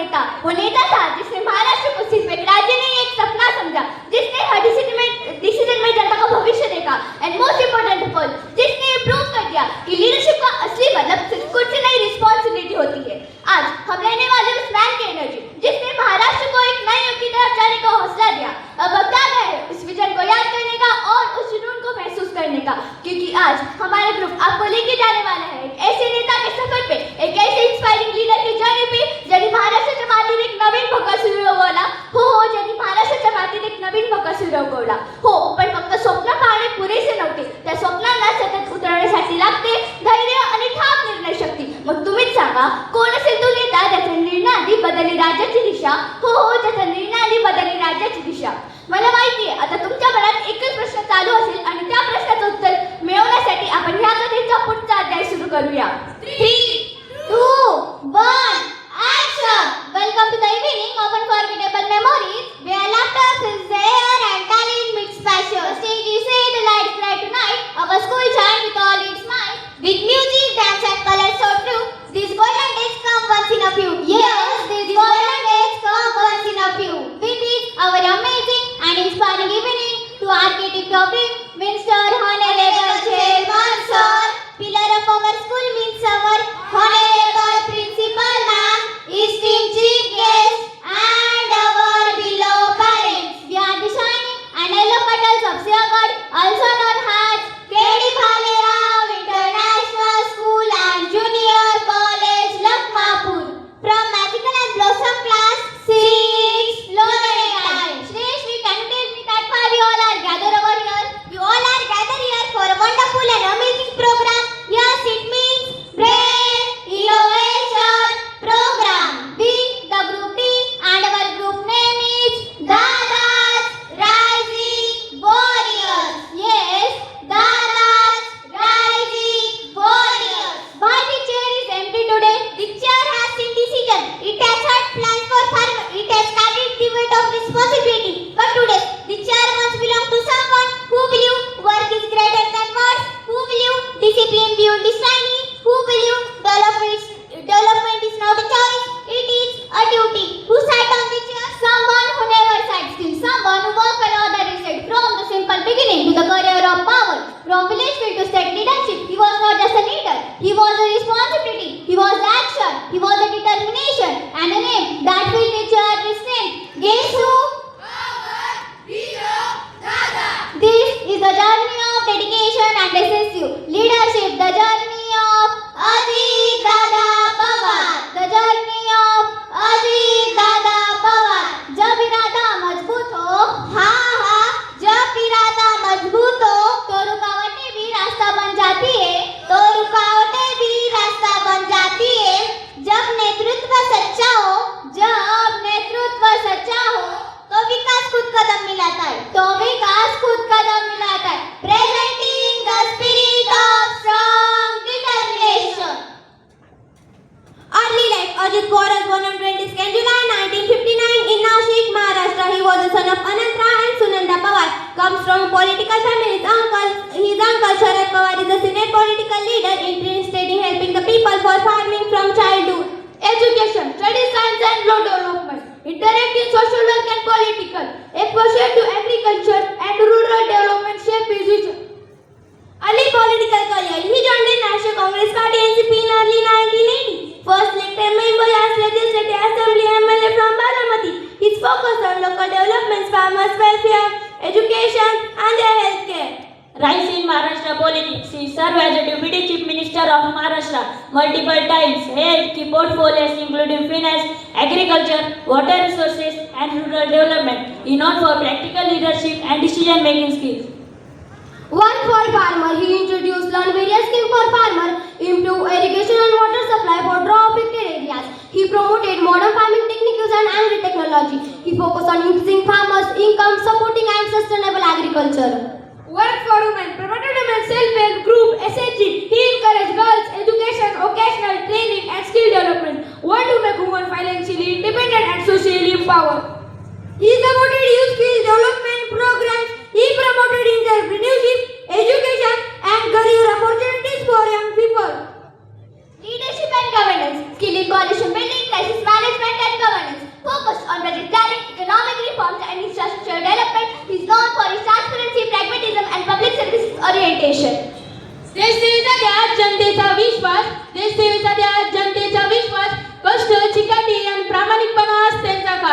नेता, वो नेता था जिसने महाराष्ट्र को सिर्फ एक राज्य नहीं एक सपना समझा, जिसने हर डिसीजन में जनता का भविष्य देखा, end most important of all जिसने ये प्रूव कर दिया कि लीडरशिप का असली मतलब सिर्फ कुछ नहीं रिस्पॉन्सिबिलिटी होती है। आज हम लेने वाले उस मैन की एनर्जी जिसने महाराष्ट्र को एक नए युग की तरफ जाने का हौसला दिया। अब क्या है उस विजन को याद करने का और उस जुनून को महसूस करने का, क्योंकि आज हमारा ग्रुप आपको लेके जाने वाला है एक ऐसे नेता के सफर पे, एक ऐसे इंस्पायरिंग लीडर की जर्नी पे ज्यांनी महाराष्ट्राच्या मातीत एक नवीन भोका सुरू उगवला। हो ज्यांनी महाराष्ट्राच्या मातीत एक नवीन भोका सुरू उगवला। हो, पण फक्त स्वप्न पाहणे पुरेसे नव्हते, त्या स्वप्नांना सतत उतरवण्यासाठी लागते धैर्य आणि ठाम निर्णय शक्ती। मग तुम्हीच सांगा कोण असेल तो नेता ज्याच्या निर्णयाने बदलली राज्याची दिशा। हो ज्याच्या निर्णयाने बदलली राज्याची दिशा। मला माहिती आहे आता तुमच्या मनात एकच प्रश्न चालू असेल आणि त्या प्रश्नाचं उत्तर मिळवण्यासाठी आपण ह्या कथेचा पुढचा अध्याय सुरू करूया। 3, 2, 1 Action! Welcome to the evening of unforgettable memories, where laughter fills the air and talent meets passion. The stage is set, the lights bright tonight. Our school shines with all its might. With music, dance and colors so true. These golden days come once in a few. Yes, these golden days come once in a few. With it, our amazing and inspiring evening to architect of it, Mr. Honorable Chairman Sir, pillar of our school means our Honorable Principal Ma'am, esteemed chief guests, and our beloved parents. We are the shining and yellow petals of Siagat, also known as K.D. Bhalerao International School and Junior College, Lakmapur. From magical and blossom class 6, lower time. Shresh, we can tell me that why we all are gathered over here. We all are gathered here for a wonderful and amazing program. Yes, it means brain innovation program. We, the group D, and our group name is Dadas Rising Warriors. Yes, Dadas Rising Warriors. Why the chair is empty today? The chair has seen decision. It has had plans for farmers. It has started the weight of responsibility. But today, the chair must belong to someone who believe work is greater than words, who believe discipline beyond destiny, who believe development is not a choice, it is a duty. Who sat on the chair? Someone who never sat still, someone who worked on the other side. From the simple beginning to the career of power, from village field to state leadership, he was not just a leader, he was a responsibility, he was action, he was a determination, and a name that will nature restraint. Guess who? This is the journey of dedication and decisive leadership, the journey of Ajit Dada Pawar, the journey of Ajit Dada Pawar. जब इरादा मजबूत हो, हाँ, जब इरादा मजबूत हो तो रुकावटें भी रास्ता बन जाती है, तो रुकावटें भी रास्ता बन जाती है। जब नेतृत्व सच्चा हो, जब नेतृत्व सच्चा हो तो विकास खुद कदम मिलाता है, तो विकास खुद कदम मिलाता है। Presenting the spirit of strong determination. Early life. Ajit Pawar was born on 22nd July 1959 in Nashik, Maharashtra. He was the son of Ananta and Sunanda Pawar. Comes from a political family. His uncle Sharad Pawar is a senior political leader in state helping the people for farming from childhood. Education, study science and law development. Interact in social work and political. Exposure to agriculture and rural development shape his vision. Early political career. He joined the National Congress Party NCP in early 1980. First elected member as Legislative Assembly MLA from Baramati. His focus on local developments, farmers' welfare, education and their healthcare. Rise in Maharashtra politics. He served as a Deputy Chief Minister of Maharashtra multiple times. Held key portfolios including finance, agriculture, water resources and rural development. He is known for practical leadership and decision-making skills. One for farmer, he introduced learn various schemes for farmer, improved irrigation and water supply for drought-affected areas. He promoted modern farming techniques and agri-technology. He focused on increasing farmers' income, supporting and sustainable agriculture. Work for women, promoted women's self-help group SHG. He encouraged girls' education, vocational training and skill development. Want to make women financially independent and socially empowered. He supported youth skill development programs. He promoted entrepreneurship, education and career opportunities for young people. Leadership and governance, skill in coalition building, crisis management and governance.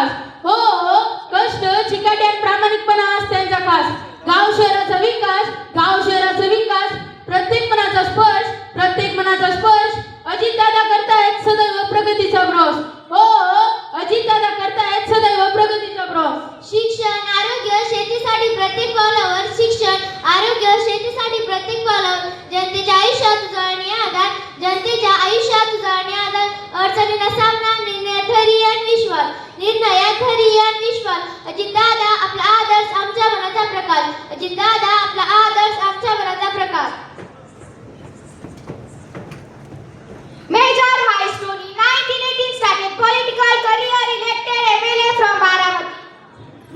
विकास. हो हो, कष्ट, चिकाटी आणि प्रामाणिकपणा आज त्यांचा खास. गाव शहराचा विकास, गाव शहराचा विकास, प्रत्येक मनाचा स्पर्श, प्रत्येक मनाचा स्पर्श. अजितदादा करतायत सदैव प्रगतीचा प्रवास. हो हो, अजितदादा करतायत सदैव प्रगतीचा प्रवास. शिक्षण, आरोग्य, शेतीसाठी प्रत्येक पावलावर शिक्षण, आरोग्य, शेतीसाठी प्रत्येक पावलावर जनतेच्या आयुष्यात उजळणी आधार, जनतेच्या आयुष्यात उजळणी आधार. अडचणींना सामना, निर्णयात धैर्य विश्वास, निर्णयात धैर्य विश्वास. अजितदादा आपला आदर्श आमच्या मनाचा प्रकाश, अजितदादा आपला आदर्श आमच्या मनाचा प्रकाश. Major milestone in 1918 started political career elected MLA from Baramati.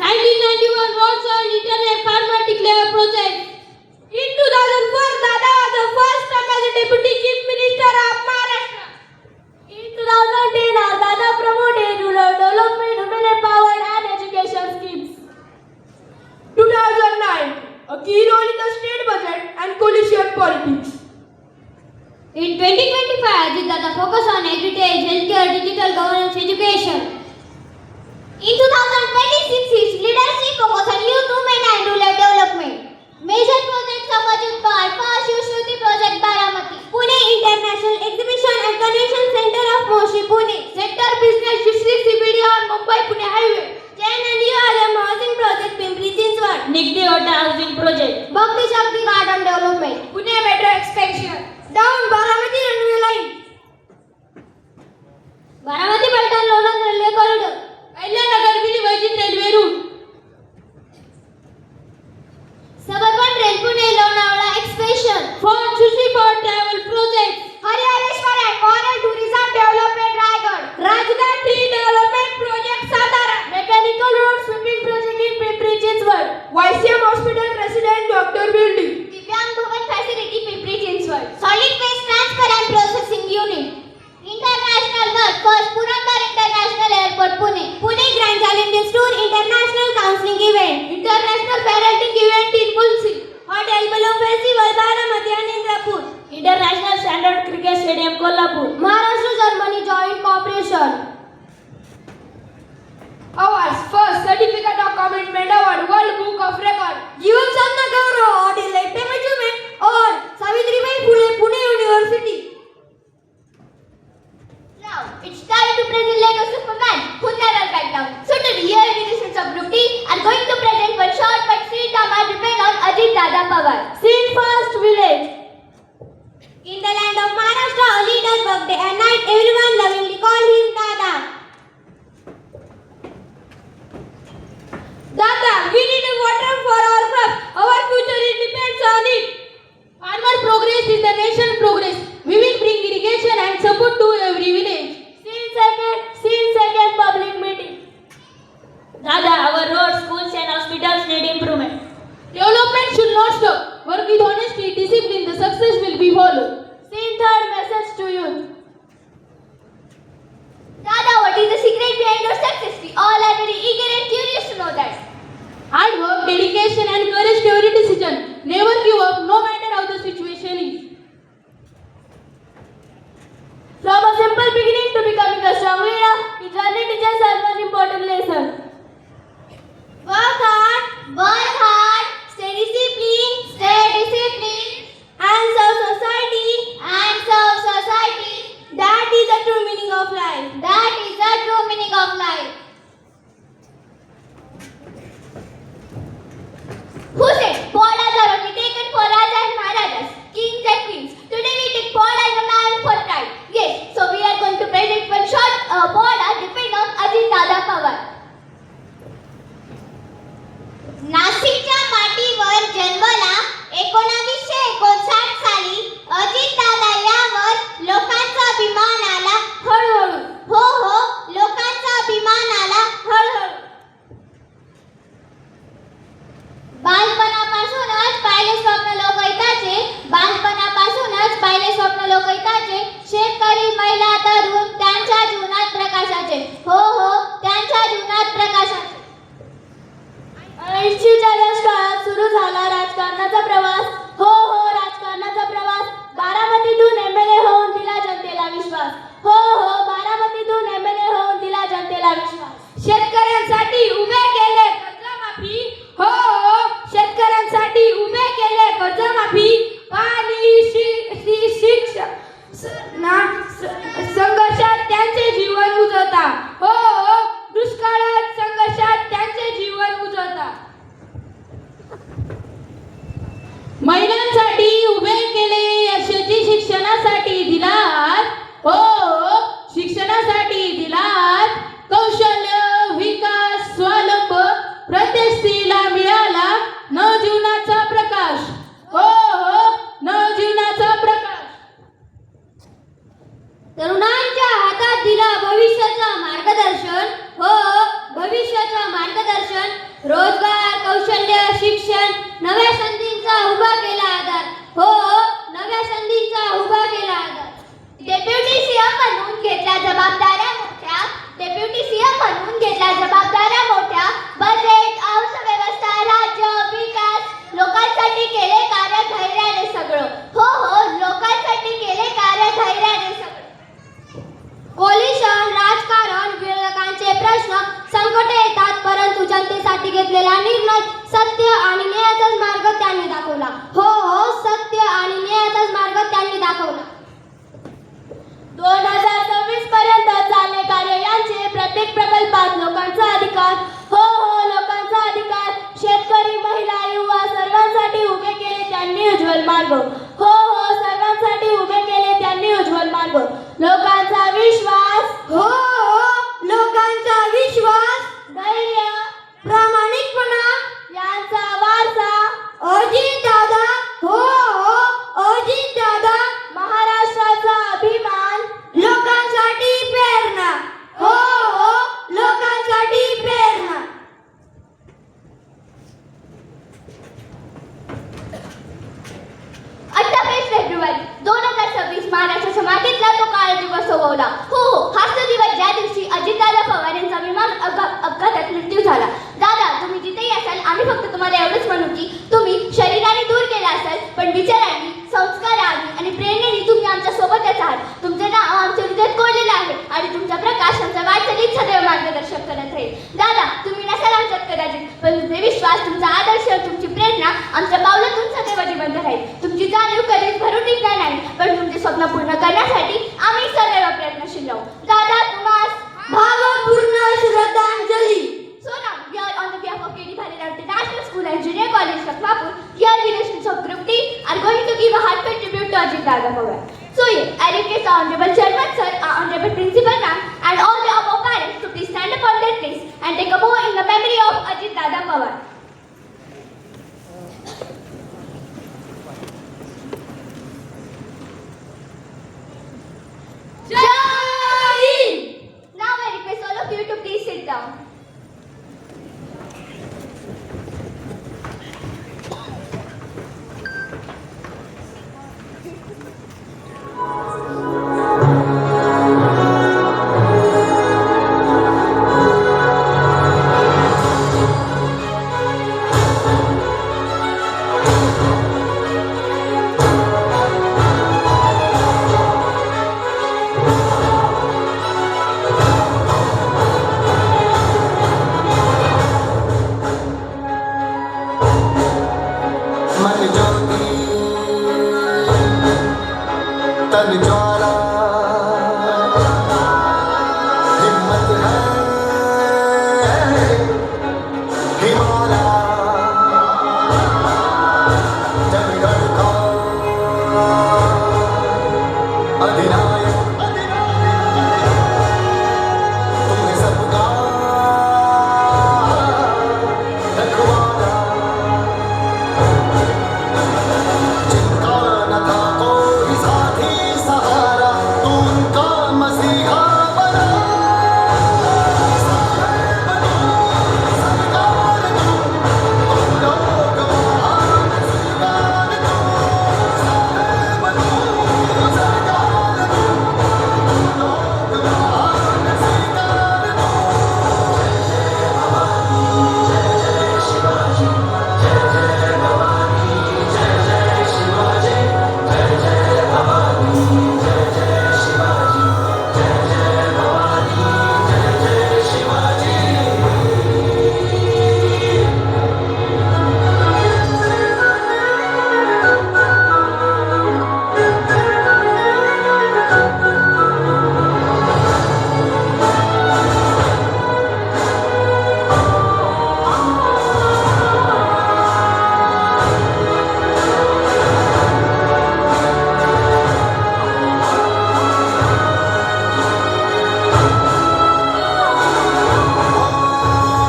1991 roads and internet farmer declare project. In 2004, Dada was the first term as a Deputy Chief Minister of Maharashtra. In 2010, our Dada promoted rural development, women empowered and education schemes. 2009, a key role in the state budget and coalition politics. In 2025, Ajit focus on heritage, healthcare, digital governance, education. In 2026, his leadership focus on youth, women and rural development. Major projects of Ajit Pal, first Shruti project Baramati. Pune International Exhibition and Convention Center of Moshi, Pune. Sector Business District CBD on Mumbai-Pune Highway. Jain and URM Housing Project, Pimpri Chinchwad. Nigdi Ota Housing Project. Bhakti Shakti Garden Development. Pune Metro Expansion. Down Baramati Railway Line. Baramati Paltan Lonan Railway Corridor. Ahilyanagar विलीवैजित railway route. Suburban Rail Pune Lonavala Expansion. Fort Sushi for travel project. Haryaleshwar and Moral Tourism Development Raigad. Rajghat Tree Development Project Satara. Mechanical road sweeping project in Pimpri Chinchwad. YCM Hospital Resident Doctor Building. Divyang Bhavan Facility Pimpri Chinchwad. Solid Waste Transfer and Processing Unit. International Work First Purandar International Airport Pune. Pune Grand Challenges Tour International Counseling Event. International Parenting Event in Pulsi. Hotel Below Festival Baramati and Indrapur. International Standard Cricket Stadium Kolhapur. Maharashtra Germany Joint Cooperation. Awards. First Certificate of Commitment Award, World Book of Record. Jivan Chandra Gaurav Award in Lifetime Achievement Award, Savitribai Phule, Pune University. Now, it's time to present like a Superman who never back down. So today, here musicians of Group D are going to present one short but sweet drama depend on Ajit Dada Pawar. Scene first village. In the land of Maharashtra, a leader worked day and night. Everyone lovingly called him Dada. Dada, we need water for our crops. Our future depends on it. Farmer progress is the nation progress. We will bring irrigation and support to every village. Scene second public meeting. Dada, our roads, schools and hospitals need improvement. Development should not stop. Work with honesty, discipline, the success will be followed. Scene third message to youth. Dada, what is the secret behind your success? We all are very eager and curious to know that. Hard work, dedication and courage to every decision. Never give up, no matter how the situation is. From a simple beginning to becoming a strong leader, his journey teaches us one important lesson. Work hard, stay disciplined, and serve society. That is the true meaning of life. That is the true meaning of life. Who said borders are only taken for rajas and maharajas, kings and queens? Today we take board as a man for pride. Yes, so we are going to present one short border depend on Ajit Dada Pawar. नाशिकच्या मातीवर जन्मला 1959 साली अजित दादा यावर लोकांचा अभिमान आला हळूहळू. हो हो, लोकांचा अभिमान आला हळूहळू. बालपणापासूनच पाहिले स्वप्न लोकहिताचे, शेतकरी, महिला, तरुण त्यांच्या जीवनात प्रकाशाचे. हो हो, त्यांच्या जीवनात प्रकाशाचे. 80च्या दशकात सुरू झाला राजकारणाचा प्रवास. हो हो, राजकारणाचा प्रवास. बारामतीतून एमएलए होऊन दिला जनतेला विश्वास. हो हो, बारामतीतून एमएलए होऊन दिला जनतेला विश्वास. शेतकरी संकटे येतात, परंतु जनतेसाठी घेतलेला निर्णय सत्य आणि न्यायाचाच मार्ग त्यांनी दाखवला. हो हो, सत्य आणि न्यायाचाच मार्ग त्यांनी दाखवला. 2026 पर्यंत चालले कार्य यांचे प्रत्येक प्रकल्पात लोकांचा अधिकार. हो हो, लोकांचा अधिकार. शेतकरी, महिला, युवा सर्वांसाठी उभे केले त्यांनी उज्ज्वल मार्ग. हो हो, सर्वांसाठी उभे केले त्यांनी उज्ज्वल मार्ग. लोकांचा विश्वास. हो हो, लोकांचा विश्वास, धैर्य, प्रामाणिकपणा यांचा वारसा. अजित दादा. हो हो, अजित दादा. महाराष्ट्राचा अभिमान. लोकांसाठी प्रेरणा. हो हो, लोकांसाठी प्रेरणा. 28 फेब्रुवारी 2026 महाराष्ट्राच्या मातीतला तो काळ दिवस होवला. हो हो, हाच तो दिवस ज्या दिवशी अजितदादा पवार यांचा विमान अपघातात मृत्यू झाला. दादा, तुम्ही जिथेही असाल, आम्ही फक्त तुम्हाला एवढंच म्हणू की तुम्ही शरीराने दूर गेला असाल, पण विचारांनी, संस्कारांनी आणि प्रेरणेने तुम्ही आमच्या सोबतच आहात. तुमचे नाव आमच्या हृदयात कोरलेलं आहे आणि तुमचा प्रकाश आमच्या वाटचालीत सदैव मार्गदर्शक करत राहील. दादा, तुम्ही नसाल आमच्यात कदाचित, पण तुमचे विश्वास, तुमचा आदर्श, तुमची प्रेरणा आमच्या पावलातून सदैव जिवंत राहील. तुमची जाणीव कधीच भरून निघणार नाही, पण तुमचे स्वप्न पूर्ण करण्यासाठी आम्ही सदैव प्रयत्नशील राहू. दादा, तुम्हास भावपूर्ण श्रद्धांजली. So now, we are on the behalf of KD Bhalila International School and Junior College, Lakhmapur. Here we students of Group D are going to give a heartfelt tribute to Ajit Dada Pawar. So I request our Honorable Chairman Sir, our Honorable Principal Ma'am and all the above parents to please stand up on their place and take a bow in the memory of Ajit Dada Pawar. Jai Hind! Now I request all of you to please sit down. तन ज्वाला हिम्मत है हिमालय चंडीगढ़ का अधिनायक तुम्हें सबका रखवाला जिनका न था कोई साथी सहारा तू उनका मसीहा बना सरकार तू तुम लोग महान सरकार तू सरकार तू सरकार तू तुम लोग महान सरकार तू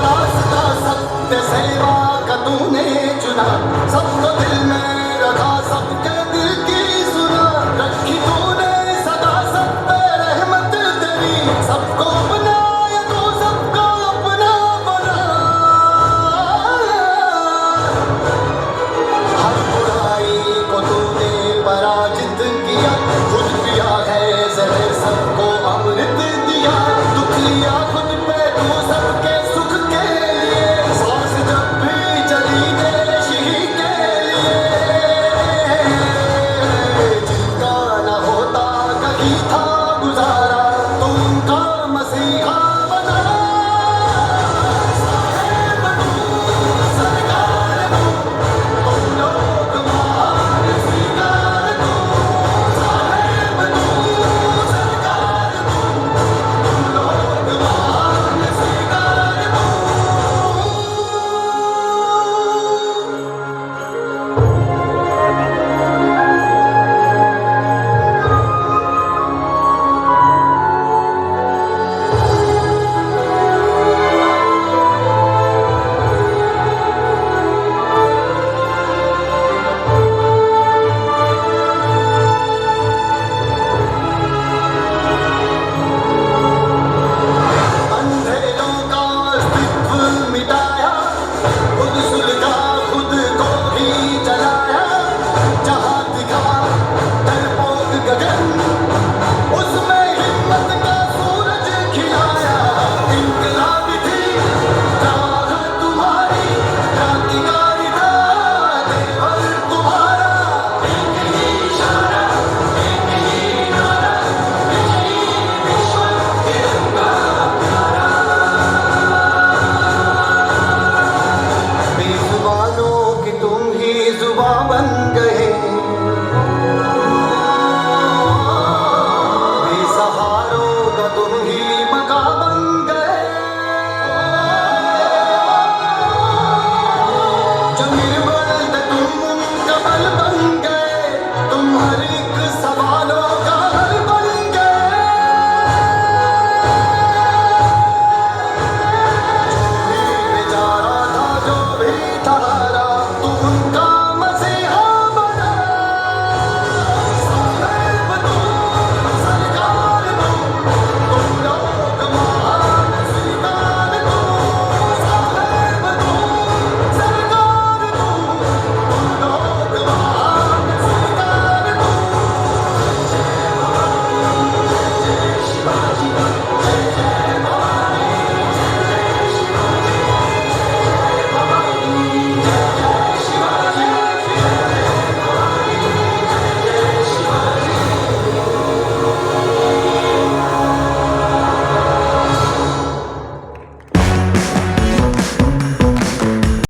रास्ता सत्य सेवा का तूने चुना सबको दिल में